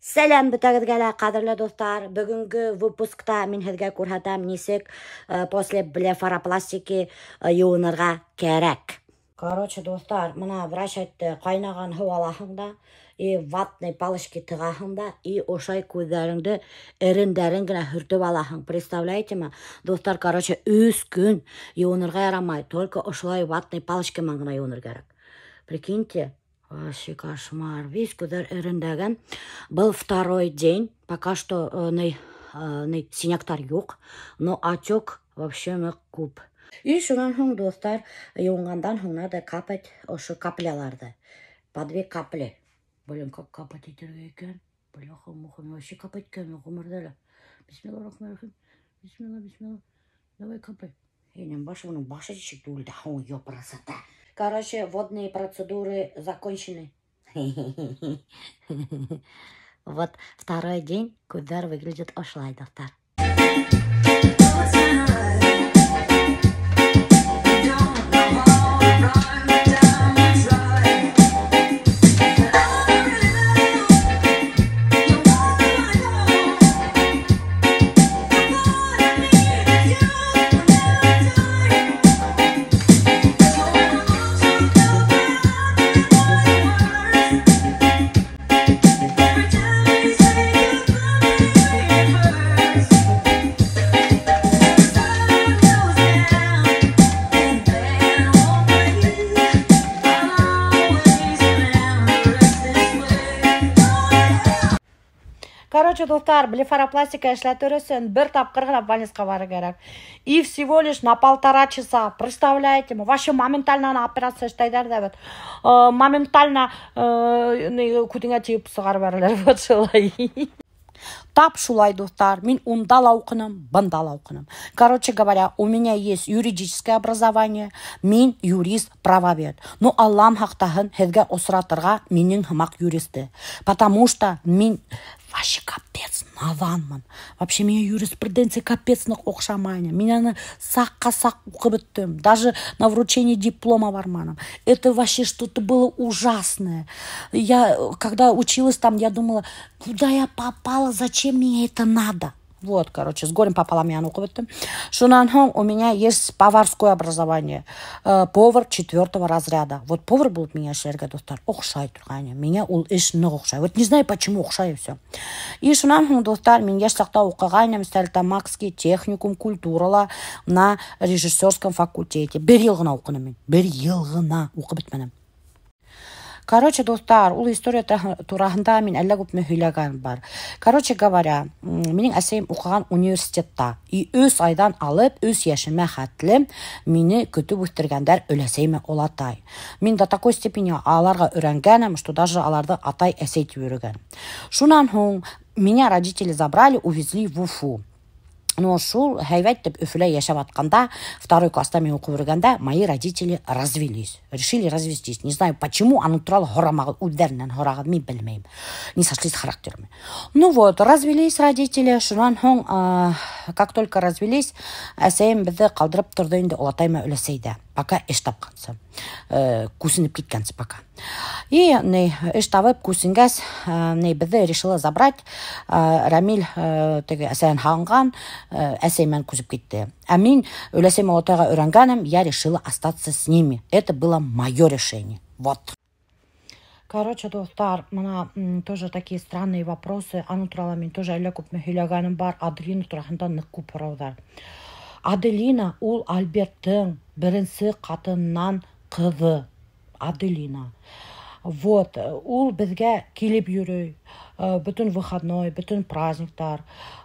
Сәлем бітәгізгәлі қадірлі достар. Бүгінгі выпускта мен хізге көрсетем несек после блефаропластики юынырға керек. Короче, достар, мына врач айтты, қайнаған ху алахыңда, ватный палышки тығахыңда, ошай көздеріңді әріндерін гіна хүртіп алахың. Представляете ма? Достар, короче, 3 күн юынырға ярамай, только ошай ватный палышки маңына юыныр керек. Прикиньте. Вообще кошмар. Весь кудар эрендеген. Был второй день. Пока что синяктар yok. Но отек вообще куб. И шунан хоң достар, юнгандан хоң надо капать ошы капляларды. По 2 капли. Блин, как капать етерге екен? Бляха-муха, вообще капать екен, ғұмырдалі. Бисмилла-рахман-рахим. Бисмилла. Давай капай. Енем башы, оның башы дешік дөлді. Хоң, ёпырасата. Короче, водные процедуры закончены. Вот второй день кудар выглядит ошлай, достар. Короче, достар, блефаропластика эшләтөрөсөн бір тапкыр гына больницага бару керек. И всего лишь на 1,5 часа. Представляете? Вообще моментально на операция эштәйдәр дә бит. Моментально күтеңә тиеп сыгар берләр вот шулай. Тап шулай, достар. Мин унда лаукыным, бында лаукыным. Короче говоря, у меня есть юридическое образование, мин юрист, правовед. Но Аллам хактахын хезгә осратырга минең хымак юристы. Потому что мин вообще капец наванмын. Вообще меня юриспруденция капец окшамайны. Меня саққа-сақ оқып біттім. Даже на вручении диплома барманым. Это вообще что-то было ужасное. Я, когда училась там, я думала, куда я попала, зачем мне это надо? Вот, короче, с горем пополам я оқып біттім. Шунан хоң, у меня есть поварское образование. Повар 4-го разряда. Вот повар будет меня эшләргә, достар, оқшай тұрғаны. Меня ул эш нык оқшай. Вот не знаю, почему оқшай все. И шунан хоң, достар, мен яшьлыкта оқыганнам Стәлтамакский техникум культурала на режиссерском факультете. 1 ел гына оқыным мен. 1 ел гына оқып бетмәдем. Короче, достар, ул история турасында мин әллә күпме һөйләгән бар. Короче говоря, минең әсәем укыган университетта. И 3 айдан алып, 3 яшемә хәтле мине көтеп үстергәндәр өләсәйме олатай. Мин до такой степени аларга өйрәнгәнем, что даже аларды атай әсәй дип йөргән. Шуннан һуң меня родители забрали, увезли в Уфу. Но шул һәйбәт дип Өфөлә яшәп атканда, 2 класста мен укып йөргәндә, мои родители развелись. Решили развестись. Не знаю почему, аны туралы һорамагы үдәрнән һорагы мин белмәйм. Не сошлись характерами. Ну вот, развелись родители. Шуннан һуң, как только развелись, әсәем безне калдырып торды инде олатайма өләсәйдә. Пока эш тапкансы. Күсенеп киткәнсе пока. И эш табып күсенгәс, безне решила забрать. Рамил теге әсән ханган, әсәймен күсеп китте. А мин өләсәйме олатайга өйрәнгәнем, я решила остаться с ними. Это было мое решение. Вот. Короче, достар, мына тоже такие странные вопросы. Аны туралы мин тоже әллә күпме һөйләгәнем бар. Аделина турасында нык күп һораулар. Аделина ул Альберттың беренче катыннан кызы. Аделина. Вот, ул безгә килеп йөрөй. Bütün выходной, bütün праздниктар,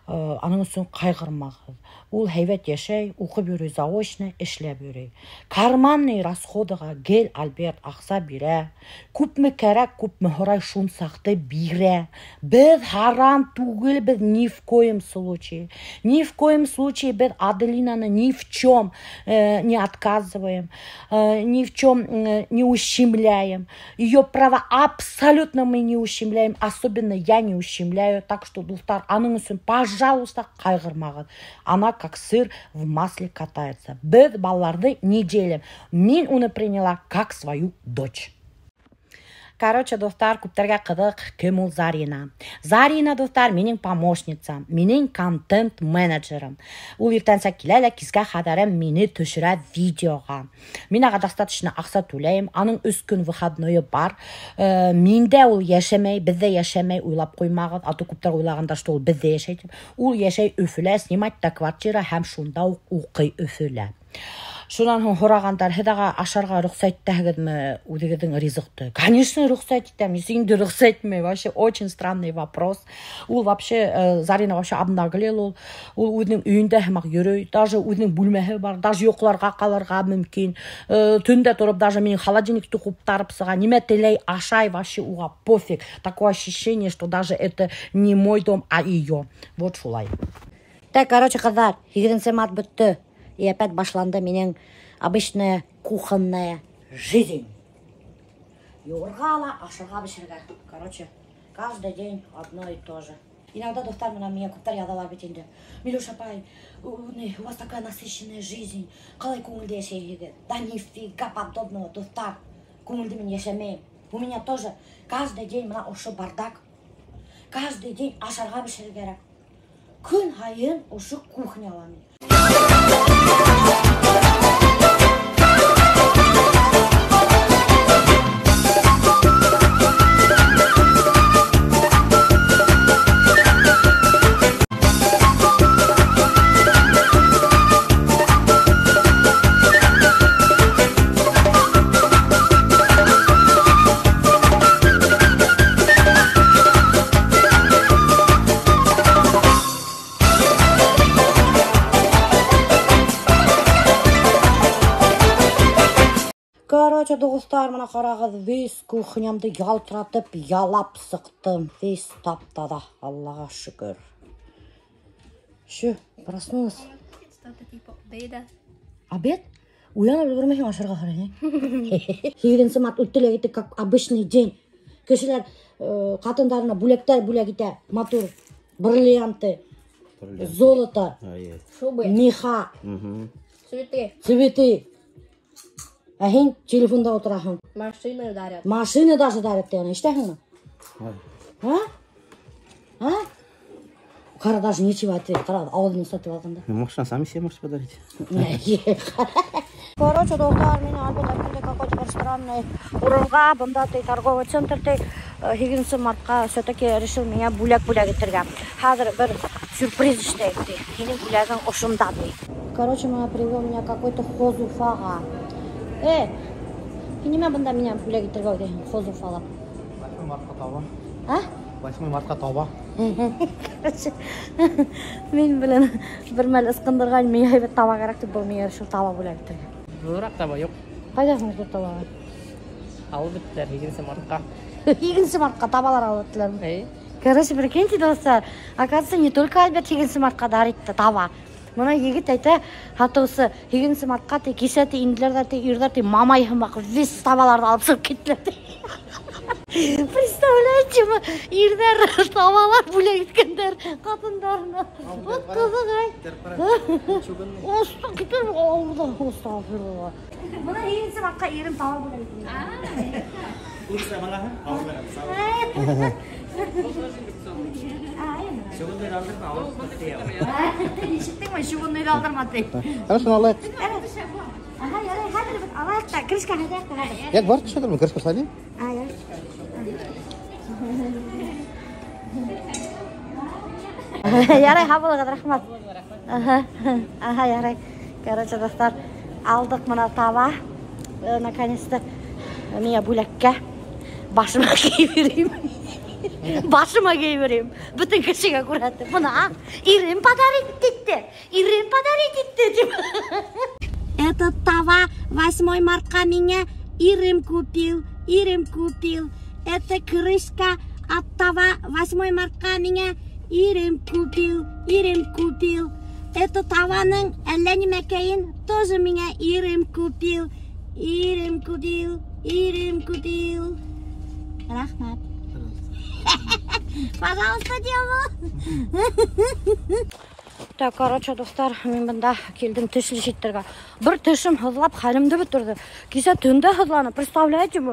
аның өчен кайгырмагыз. Ул һәйбәт яшәй, укып йөрү заочно, эшләп йөрү. Карманный расходыга гел Альберт акса бирә. Күпме кирәк, күпме һорай шун сакты бирә. Без харам түгел, без ни в коем случае. Ни в коем случае без Аделинаны ни в чем не отказываем, ни в чем не ущемляем. Ее права абсолютно мы не ущемляем, особенно я не ущемляю, так что, достар, аның өчен, пожалуйста, кайгырмагыз. Она как сыр в масле катается. Без балларды не делим. Мин уны приняла как свою дочь. Короче, достар, күптәргә кызык, кем ул Зарина? Зарина, достар, минең помощница, минең контент менеджерым. Ул иртәнсәк килә дә кискә хәдәрем мине төшерә видеога. Мин ага достаточно акча түләйм, аның 3 көн выходное бар. Миндә ул яшәмәй, бездә яшәмәй, уйлап куймагыз. Аты күптәр уйлаганда, что ул бездә яшәй. Ул яшәй Өфөлә, снимать та квартира һәм шунда ук укый Өфөлә. Шунан һуң һорагандар, һедага ашарга рөхсәт итәһегезме, үзегезнең ризыкты? Конечно, рөхсәт итәм. Инде рөхсәт итмәй. Вообще очень странный вопрос. Ул вообще Зарина вообще обнаглел, ул үзенең өендә һәм йөрөй, даже үзенең бүлмәһе бар, даже йокларга калырга мөмкин. Төндә торып даже минең холодильникты куптарып сыга, нимә теләй ашай, вообще уга пофиг. Такое ощущение, что даже это не мой дом, а ее. Вот шулай. Так, короче, кызлар, 7 мат бетте. И опять башланды минең обычная кухонная жизнь. Юргала, ашырга бешергә. Короче, каждый день одно и то же. Иногда достар менә меня күптәр язалар бит инде. Милюша апай, у вас такая насыщенная жизнь. Калай күңелдә яшәйсез? Да нифига подобного, достар. Күңелдә мин яшәмәйм. У меня тоже каждый день менә ошо бардак. Каждый день ашарга бешергә. Күн һайын ошо кухняларны. Короче, достар, менә карагыз, весь кухнямды ялтыратып, ялап сыктым. Весь таптада, Аллага шükür. Шу, проснулась. Что-то типа обеда. Обед? Уянып өлгермәйсең ашарга карый. 7 мат үттеләр итеп, как обычный день. Кешеләр катындарына бүләктәр бүләк итә. Матур бриллианты, золото, Шубы. меха, цветы. А һин телефонда утыраһың. Машины дарят. Машина даже дарят тәне. Иштәһеңме? А? Кара даже ничего ответить. Кара алдын сатып алганда. Машина сами себе можете подарить. Короче, достар, меня альбом какой-то бір странный урынга, бында торговый центрде 7 мартка все-таки решил меня бүләк итәргә. Хәзер бер сюрприз иштәйди. Минем бүләгем ошында ди. Короче, меня привел меня какой-то хозуфага. Ниме бында меня бүләк итәргә дигән хозуфага? 8 мартка таба. А? 8 мартка таба. Мин белән бер мәл Искандырга миңа әйбәт таба кирәк дип бу миңа шул таба бүләк итәргә. Зурак таба юк. Кайда соң таба? Алып биттер 7 мартка. 7 мартка табалар алып биттеләр. Короче, прикиньте, достар, оказывается, не только Альберт 7 мартка дарит таба. Мына егет әйтә, хатысы 7 мартка кисәте инделәр дә ирдә мамай һәм весь табаларны алып сып киттеләр. Представляете, ирдә табалар бүләк иткәндәр катындарына. Вот кызык. Оста китер алды, оста фирла. Мына 7 мартка ирем таба бүләк иткән. Урса бала, Şugunları aldırma, alıp diyor. Işıktın mı? Şugunları aldırma diyor. Хорошо, Аллах. Ага, ярай, хәзер бит алайык та, крышка хәзер хәзер. Як бар төшәдерме? Крышка салим? Ярай. Ярай, хабылыгыз, рахмат. Ага, ярай. Короче, достар, алдык мына таба. Наконец-то меня бүләккә башыма киеп йөрим. Башыма киеп йөрим. Бүтән кешегә күрәтеп. Мына ирем подарить итте. Ирем подарить итте. Этот таба 8 мартка меня ирем купил. Это крышка от таба 8 мартка меня ирем купил. Это таваның әллә нимәкәен тоже меня ирем купил. Рахмат. Пожалуйста, дева. Так, короче, достар, мен бында келдім тішіл жеттерге. Бір тішім хызлап, халімді бітірді. Кесе түнді хызланы, представляете,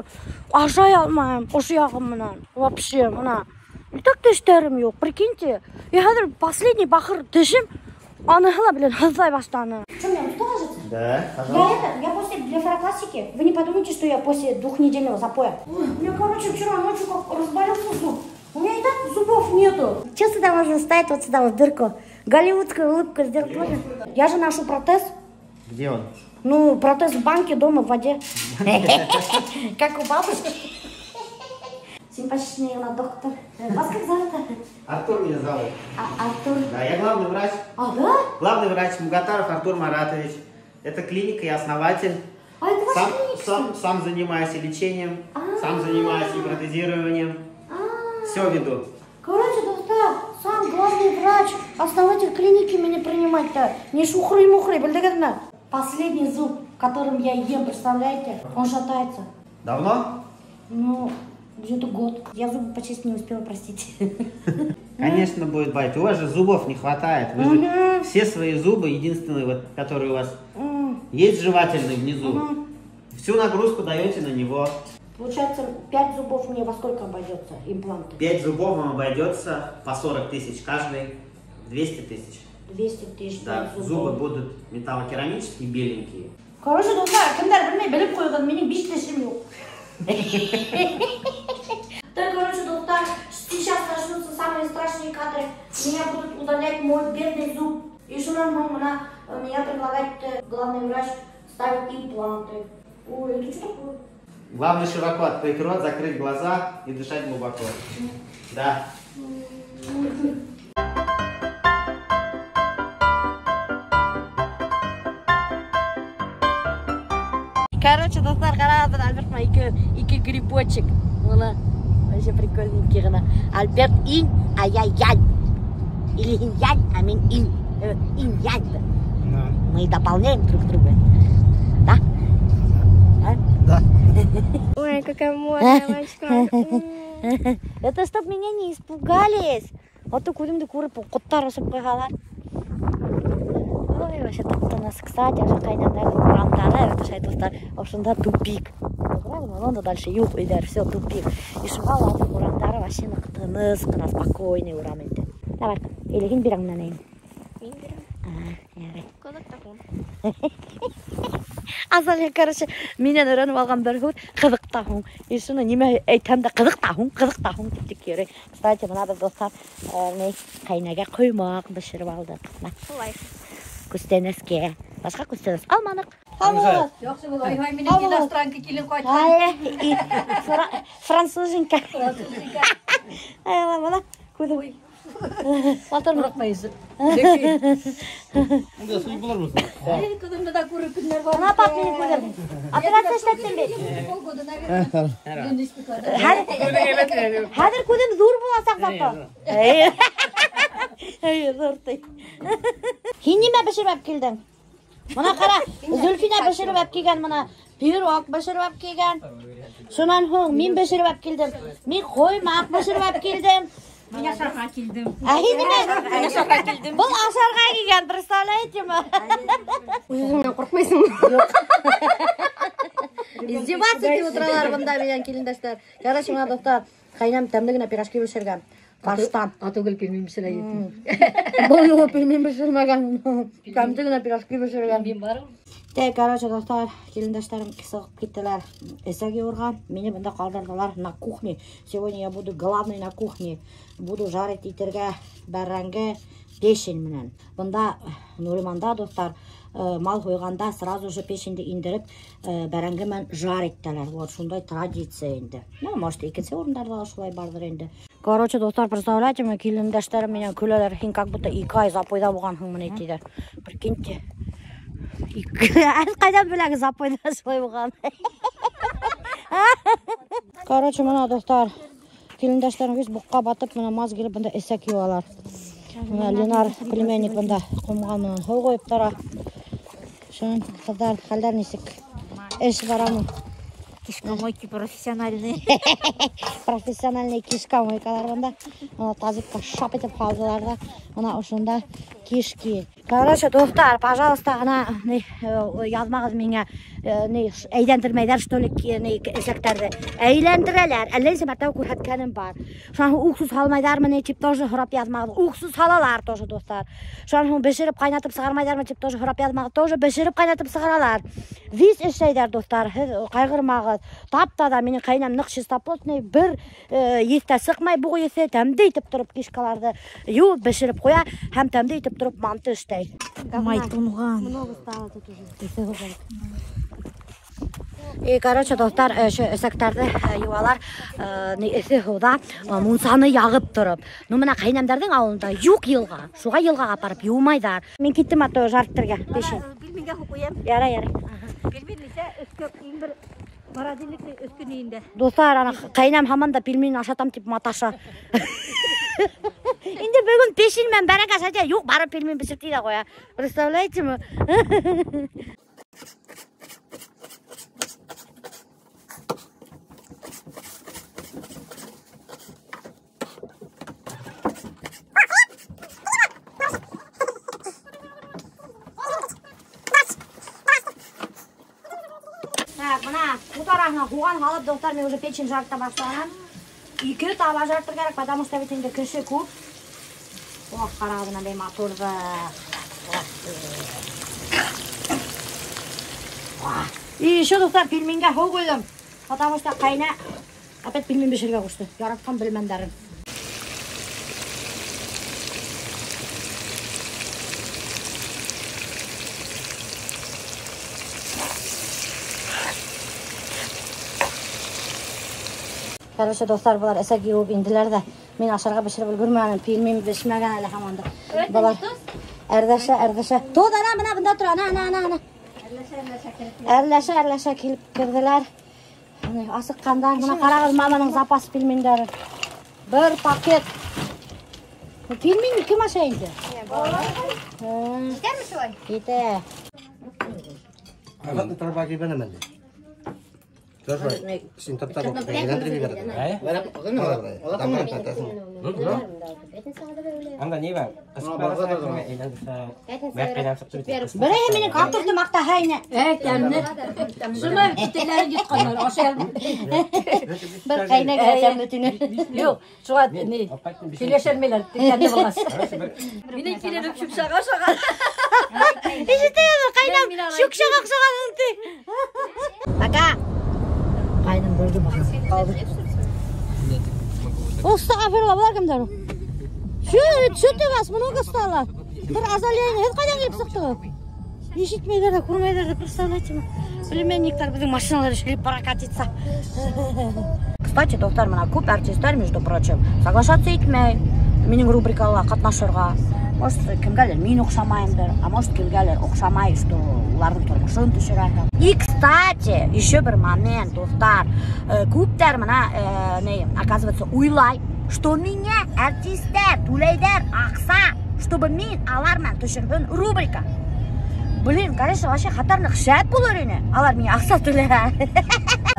ашай алмайым, ұшияғым мұнан. Вообще, мұна. И так тіштерім yok, прикиньте. И хадыр последний бақыр тішім, аны хыла, блин, хызлай баштаны. Что, мне что ложится? Да, пожалуйста. Я после блефаропластики. Вы не подумайте, что я после 2-недельного запоя. У меня, короче, вчера ночью как разболелся зуб. У меня и так зубов нету. Что сюда можно ставить вот сюда, в дырку? Голливудскую улыбку сделать можно? Я же ношу протез. Где он? Ну, протез в банке, дома, в воде. Как у бабушки. Симпатичный у нас доктор. Вас как зовут? Артур меня зовут. Артур. Да, я главный врач. А, да? Главный врач Мугатаров Артур Маратович. Это клиника и основатель. А это ваша клиника? Сам занимаюсь и лечением, сам занимаюсь и протезированием. Все веду. Короче, доктор, сам главный врач, основатель клиники меня принимать-то. Не шухры-мухры, бельдегадна. Последний зуб, которым я ем, представляете, он шатается. Давно? Ну, где-то год. Я зубы почистить не успела, простите. Конечно, будет болеть. У вас же зубов не хватает. Вы же все свои зубы, единственные, вот, которые у вас есть жевательные внизу. Всю нагрузку даете на него. Получается, 5 зубов мне во сколько обойдется, импланты? 5 зубов вам обойдется по 40 тысяч каждый, 200 тысяч. 200 тысяч, Да, зубы будут металлокерамические, беленькие. Короче, доктор, кімдер білмей, біліп қойған, менің 5 тішім жоқ. Так, короче, доктор, сейчас начнутся самые страшные кадры. Меня будут удалять мой бедный зуб. И шунан меня предлагает главный врач ставить импланты. Ой, это что такое? Главное широко открыть рот, закрыть глаза и дышать глубоко. Да. Короче, достар, қарағатыр, Альберт ма екі грибочек. Оны, вообще прикольненький ғана. Альберт инь, а я янь. Или инь-янь, а мен инь. Инь-янь. Мы дополняем друг друга. Да? Да. Ой, какая модная мальчика. Это чтоб меня не испугались. Вот ты кудым-то куры по коттар осып қойғалар. Ой, вообще так у нас, кстати, аж кайнандағы курантары, это шай достар, общында тупик. Правильно, онда дальше юг идер, все тупик. И шуға лады курантары вообще нықтыныз, қына спокойный ураменді. Давай, елеген бір аңнан әйін. Мен берем. Кодак тахун. Азалия, короче, менен өйреніп алған бір хут қызық тахун. И шуны неме айтам да қызық тахун деп текері. Кстати, мына біз достар қайнага құймақ бішіріп алдық. Олай. Көстенеске. Башқа көстенес алманық. Жақсы бұл, ойхай менен иностранка келін қойды. Француженька. Айла, бала. Көдім. Салтар Бұрақмайызы. Да, судьба болар мısın? Көдімді да көрі күнлер бар. Ана пап мені көдім. Операция іштеттен бе? Полгода, наверное. Үйінді испытады. Хадыр көдім зур боласақ зато. Зұртай. Хин неме бішіріп әп келдің? Мұна қара, Зүлфина бішіріп әп келген, мұна пирог бішіріп әп келген. Шынан хоң, мен бішіріп әп келдім. Мен қоймақ бішіріп әп келдім. Мен ашарға келдім. Мен ашарға келдім. Бұл ашарға келген, представляете ма? Өзіңнен қорқмайсың. Издеваться деп отыралар бұнда менен келіндәштер. Короче, мына достар, қайнам тәмдігіне пирожки бішірген. Фарштан. Атөгіл пельмен бішірген. Бұл пельмен бішірмеген. Тәмдігіне пирожки бішірген. Мен барым. Короче, достар, келіндәштерім кісіғып кеттілер. Эсеге ұрған. Мені бұнда қалдырдылар на кухне. Сегодня я буду главный на кухне. Буду жарить итерге бәрәңгі пешен менен. Бұнда Нуриманда, достар, мал қойғанда сразу же пешенді индіріп бәрәңгі мен жариттелер. Вот шундай традиция енді. Ну, может, екінші орындарда шулай бардыр енді. Короче, достар, представляете, мен келіндәштерім менен күлелер. Хин как будто 2 ай запойда болған хың мен етейдер. Прикиньте. Қайдан біләгі запойда шулай болған. Короче, мына достар, келіндәштерім весь бұққа батып, мына маз келіп бұнда эсек юалар. Мына Ленар племенник бұнда қомған мұнан хой қойып тара. Шын қыздар, қалдар несік. Эш барамын. Кишкомойки профессиональные. Профессиональный кишкомойкалар мында. Ана тазикка шап етіп қалдылар да. Ана ушунда кишки. Короче, достар, пожалуйста, ана язмагыз миңа әйләндермәйләр, что ли, эсәктәрде. Әйләндерәләр. Әлләсе мәртәбә күрһәткәнем бар. Шуны уксус салмайдармы, не тип тоже һорап язмагыз. Уксус салалар тоже, достар. Шуны бешереп кайнатып сыгармайдармы, тип тоже һорап язмагыз. Тоже бешереп кайнатып сыгаралар. Виз эшләйдәр, достар. Кайгырмагыз. Тапта да минең кайнам нык чистоплотный, бер естә сыкмай бу есе тәмде итеп торып кишкаларды юып бешереп куя һәм тәмде итеп торып манты эшләй. Майтунган. Много стало тут уже. И, короче, достар, өсәктәрді юалар эсе худа мунсаны ягып торып. Ну, мына кайнамдардың авылында юк елга. Шуга елгага апарып юмайдар. Мен киттем аты жарттырга пешен. Пельменге куям. Ярай. Пельмен ise өскөп иң бер морозильникте өскөн ийинде. Достар, ана кайнам һаман да пельмен ашатам дип маташа. Инде бүгін пешен мен бәрәк ашатя, юк, барып пельмен пешеп дейді қоя. Представляете ме? Так, мына bu tarafına хуған қалып, достар, мен уже печень жарықта бастағанам. 2 таба жартыр керек, потому что ведь инде кіші көп. Ох, қарағыз мынандай моторды. И еще, достар, пельменге хол қойдым. Потому что қайна опять пельмен бешерге қошты. Яратқан білмендерін. Короче, достар, бұлар әсәк еуіп енділер де. Мен ашарға бішіріп үлгірмәнім, пельмен бішмәген әлі хаманды. Бұлар әрдәші. Тоз, ана, мына, бұнда тұр, ана. Әрләші келіп кірділер. Асыққандар, мына қарағыз маманың запас пельмендері. Бір пакет. Пельмен кім аша енді? Жетер ме солай? Ете. Ағатны тарба кебені мәнде. Син таптап әйләндіріп Анда не бар? Бірі менің картофты мақта хайны. Тәмні. Шыны тетелері жетқанlar. Бір қайнақ әтемді түні. Yok, şuat ne? Kileşermeler, kendi bulmaz. Beni kilerim şükşağa şağa. İşte kaynak şükşağa şağa ındı. Baka. Kaynak böyle bakalım. Usta aferin var kimler o? Şu tevas много стало. Bir azalıyın hep kaynak hep sıktı. Ешітмейлер де, көрмейлер де, представляете ма? Племенниктер біздің машиналар шелеп прокатиться. Кстати, достар, мына көп артисттер, между прочим, соглашаться етмей, менің рубрикаларға қатнашырға. Может, кімгәлер мен оқшамайымдыр, а может, кімгәлер оқшамай, что олардың тұрмышын түшірәді. И, кстати, еще бір момент, достар, көптер мына, оказывается, уйлай, что меня артисттер төлейдер ақса, чтобы мен алармен түшірген рубрика. Блин, конечно, вообще қатарны қышат болыр ені. Алар мен ақса төлер.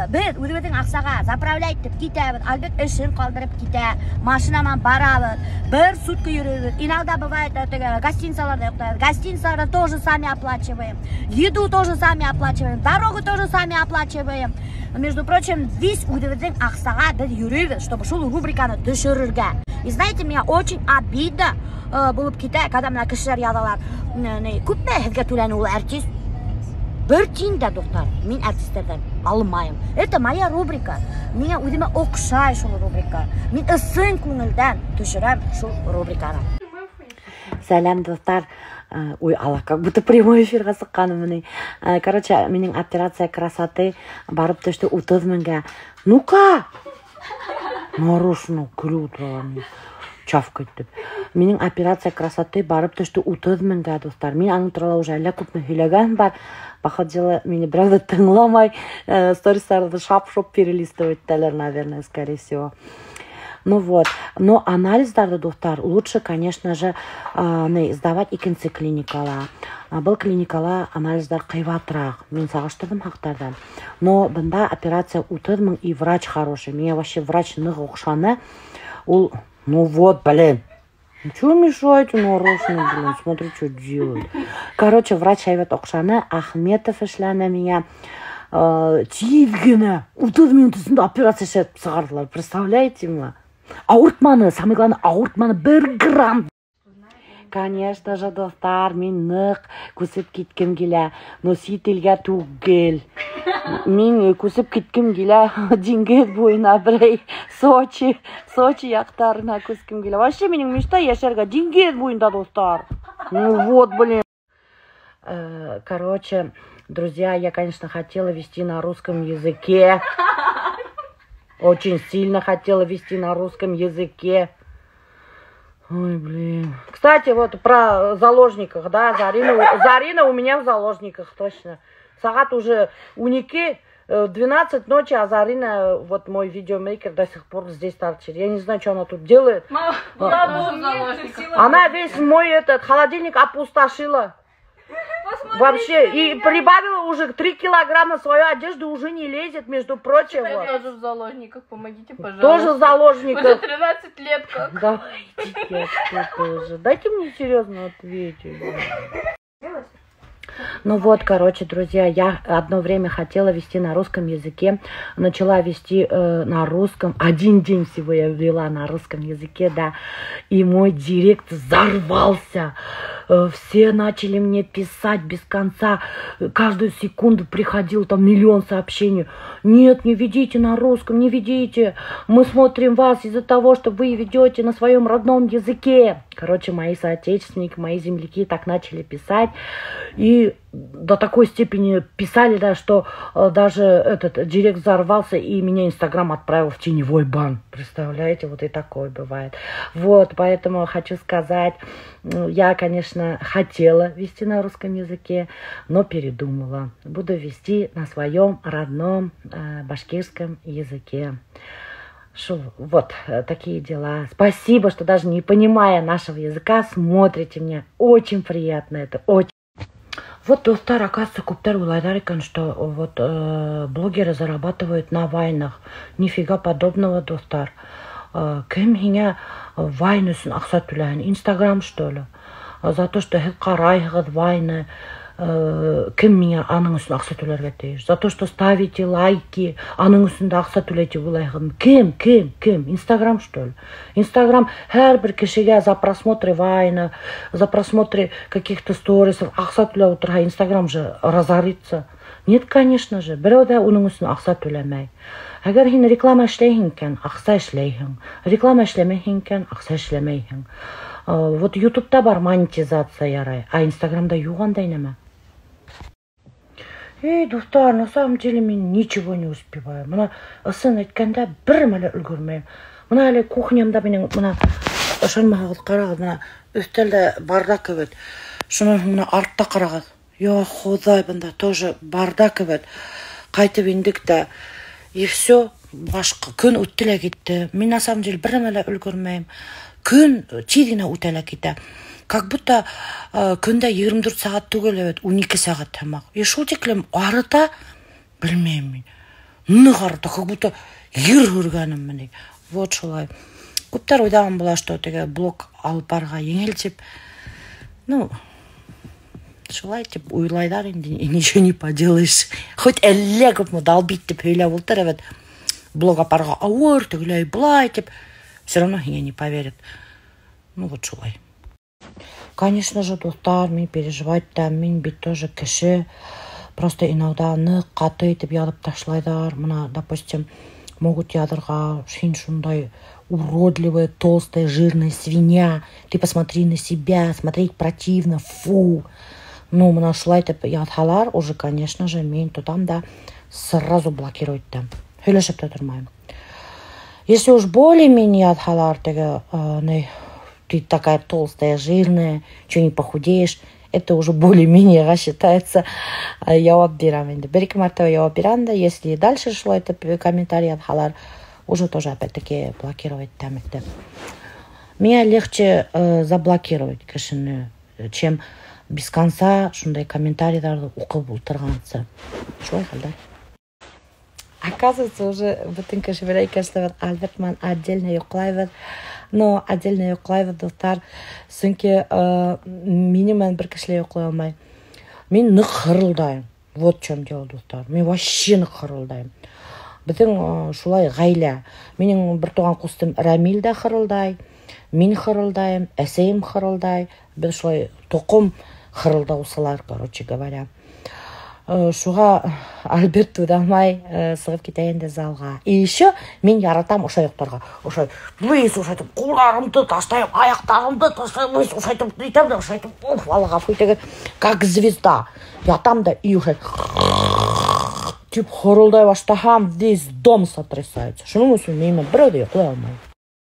Біз өзіміздің ақсаға заправляйт деп кетеміз, албет ішін қалдырып кете, машинаман барамыз, бір сутка жүреміз. Иногда бывает, гостиницаларда ұйықтаймыз. Гостиницаларда тоже сами оплачиваем. Еду тоже сами оплачиваем. Дорогу тоже сами оплачиваем. Между прочим, весь өзіміздің ақсаға біз жүреміз, чтобы шул рубриканы түшірірге. И знаете, меня очень обидно болып кете, когда мына кішілер ядалар. Көп пе хізге төләні ол артист? Бір тиінде, достар, мен артисттерден алмайым. Это моя рубрика. Меня өзіме оқшай шул рубрика. Мен ысын көңілден түшірем шул рубриканы. Сәлем, достар. Ой, алла, как будто прямой эфирға сыққаным міне. Короче, менің операция красоты барып түшті 30 мыңға. Ну-ка! Нарушно күлу тұрған. Чавкать деп. Менің операция красоты барып түшті 30 мыңға, достар. Мен аңы туралы уже әлі көпні хүйлеген бар. Походила, мені бірақ да тыңламай, стористарды шап-шоп перелистывать тәлер, наверное, скорее всего. Ну вот. Но анализдарды, достар, лучше, конечно же, сдавать икенче клиникала. Был клиникала анализдар кыйбатыраак. Мен сагыштырдым хактардан. Но бында операция утырмын и врач хороший. Меня вообще врач нык окшаны. Ну вот, блин. Чего мешаете нарочно, блин? Смотри, что делает. Короче, врач Айвет окшаны. Ахметов эшләне меня. Тиевгена. Утыр минутысында операция шәп сығардылар. Представляете ма? Ауыртманы, самый главный, ауыртманы 1 грамм. Конечно же, достар, мен нык күсіп кеткім келе. Но сителге түгел. Мен күсіп кеткім келе. Дингет бойына бірей. Сочи яқтарына күскім келе. Вообще менің мечта яшарға Дингет бойында, достар. Ну вот, блин. Короче, друзья, я, конечно, хотела вести на русском языке. Очень сильно хотела вести на русском языке. Ой, блин. Кстати, вот про заложников, да, Зарина у меня в заложниках, точно. Сагат уже уники, 12 ночи, а Зарина, вот мой видеомейкер, до сих пор здесь торчит. Я не знаю, что она тут делает. Она весь мой холодильник опустошила. Посмотрите, вообще, и прибавила уже 3 килограмма, свою одежду уже не лезет, между прочим. Я тоже в заложниках, помогите, пожалуйста. Тоже в заложниках. Уже 13 лет как. Давайте, я тоже. Дайте мне серьезно ответить. Ну вот, короче, друзья, я одно время хотела вести на русском языке, начала вести на русском, 1 день всего я вела на русском языке, да, и мой директ взорвался. Все начали мне писать без конца, каждую секунду приходил там 1 000 000 сообщений. Нет, не ведите на русском, не ведите, мы смотрим вас из-за того, что вы ведете на своем родном языке. Короче, мои соотечественники, мои земляки так начали писать, и до такой степени писали, да, что даже этот директ взорвался, и меня Инстаграм отправил в теневой бан. Представляете, вот и такое бывает. Вот, поэтому хочу сказать, я, конечно, хотела вести на русском языке, но передумала. Буду вести на своем родном башкирском языке. Вот такие дела. Спасибо, что даже не понимая нашего языка, смотрите меня. Очень приятно это, очень. Вот, достар, оказывается, көптер ойлайдар екен, что вот блогеры зарабатывают на вайнах. Нифига подобного, достар. Кем меня вайн үшін ақша төлейін? Инстаграм, что ли? За то, что қарайғыз вайны. Кім меня аның үшін ақша төлерге тиіш? За то, что ставите лайки, аның үшін ақша төлейте болайғым. Кім? Инстаграм, что ли? Инстаграм әрбір кішіге за просмотры вайна, за просмотры каких-то сторисов ақша төлей отырға Инстаграм же разорится. Нет, конечно же, біреу да оның үшін ақша төлемей. Әгер хин реклама эшлейхин кен, ақша эшлейхин. Реклама эшлемейхин кен, ақша эшлемейхин. Вот ютубта бар монетизация ярай, а Инстаграмда юғандай неме. Достар, на самом деле мен ничего не успеваю. Мына ысын айтканда бір мәлі үлгірмеймін. Мына әлі кухнямда менің мына шанмағыз қарағыз, мына үстелде бардак өбет. Шуны мына артта қарағыз. Я худай, бында тоже бардак өбет. Қайтып ендік та. И все, башқа күн өттілі кетті. Мен на самом деле бір мәлі үлгірмеймін. Күн тегіне өтілі кетті. Как будто күнде 24 сағат түгел, 12 сағат тамақ. И шул теклем арыта, білмеймін. Нық арыта, как будто ер көргенім міне. Вот шулай. Көптер ойдаған бола, что теге блог алып барға еңелтеп. Ну, шулай теп ойлайдар енді, ничего не поделаешь. Хоть әлі көп долбить деп ойлап отыр, evet. Блог апарға ауыр, тегілей бұлай теп. Все равно я не поверят. Ну вот шулай. Конечно же, достар, мен переживать да, мен бит тоже кіші. Просто иногда ны қаты етіп ядып ташлайдар. Мына, допустим, могут ядырға шин шундай уродливая, толстая, жирная свинья. Ты посмотри на себя, смотреть противно, фу. Ну, мына шулай етіп ядхалар, уже, конечно же, мен тутам да сразу блокировать да. Сөйлешіп та тұрмайым. Если уж более-менее ядхалар, теге, ты такая толстая, жирная, что не похудеешь, это уже более-менее считается явап берам. Бір-екі мәртебе явап берам да, если дальше шло это комментарий атхалар, уже тоже опять-таки блокировать тәмікті. Мне легче заблокировать кішіні, чем без конца шундай комментарийларды оқып отырғансы. Шулай қалдар. Оказывается, уже бүтін кішібірей кәшілер Альбертман отдельно ұйықлайбыз. Но отдельно ұйықлайбыз, достар. Сүнке менімен бір кішілер ұйықлай алмай. Мен нық қырылдайым. Вот в чем дело, достар. Мен вообще нық қырылдайым. Біздің шулай ғайля. Менің бір туған қустым Рамил да қырылдай. Мен қырылдайым, әсейім қырылдай. Біз шулай тоқым қырылдаусылар, короче говоря. Шуға Альберт тудамай сығып кетейін де залға. И еще мен яратам ұшайықтарға. Ұшай, өйс ұшайтып, қоларымды таштайым, аяқтарымды таштайым, өйс ұшайтып, дейтем де ұшайтып, валыға фөйтегі, как звезда. Ятам да и ұшай. Тип, хорылдай баштахам, весь дом сотрясается. Шының өсін меймін бір өде ұқылай алмай.